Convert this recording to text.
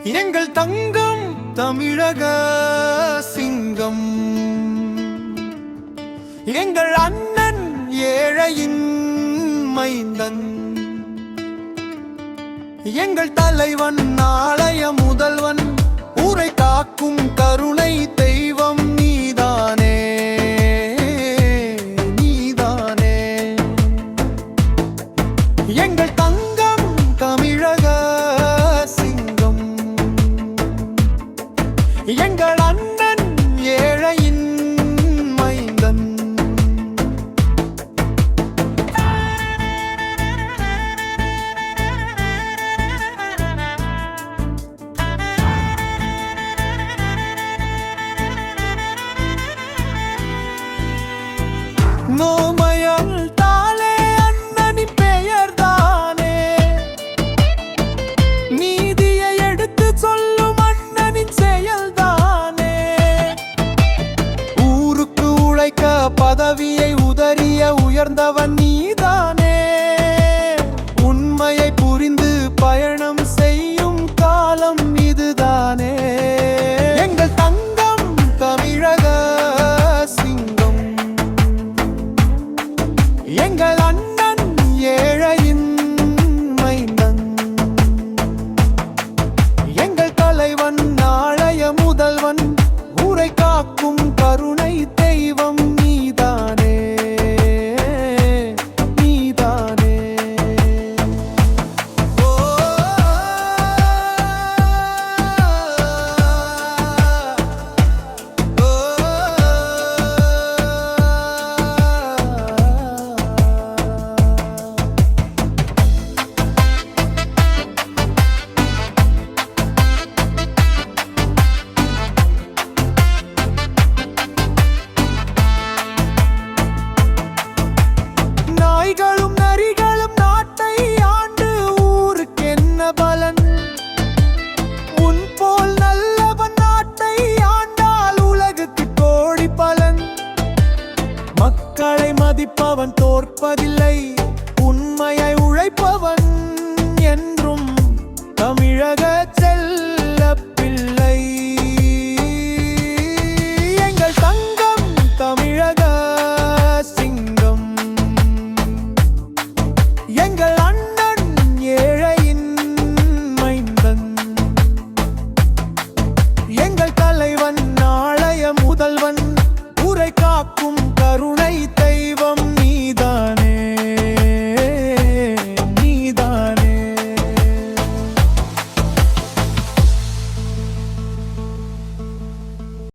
எங்கள் தங்கம் தமிழக சிங்கம், எங்கள் அண்ணன் ஏழையின் மைந்தன், எங்கள் தலைவன் நாளைய முதல்வன், ஊரை காக்கும் கருணை தெய்வம் நீதானே நீதானே. எங்கள் தங்கம் தமிழக சிங்கம், எங்கள் அண்ணன் ஏழையின் மைந்தன். நோமையால் தாளே அண்ணனின் பெயர்தானே, நீதியை எடுத்து சொல்லும் அண்ணனின் செயல்தானே. ஊருக்கு உழைக்க பதவியை உதறிய உயர்ந்தவன் நீதானே, உண்மையை புரிந்து பயணம் செய்யும் காலம் இதுதானே. எங்கள் தங்கம் தமிழக சிங்கம், எங்கள் அண்ணன் ஏழையின் மைந்தன், எங்கள் தலைவன் நாளைய முதல்வன், ஊரை காக்கும் கருணை தெய்வம் நீதானே நீதானே. ஓ நாய்களும் நரிகளும் நாட்டை ஆண்டு ஊருக்கு என்ன பலன்? உன் போல் நல்லவன் நாட்டை ஆண்டால் உலகுக்கு கோடி பலன். மக்களை மதிப்பவன் தோற்பதில்லை, உண்மையை உழைப்பவன் என்றும் தமிழக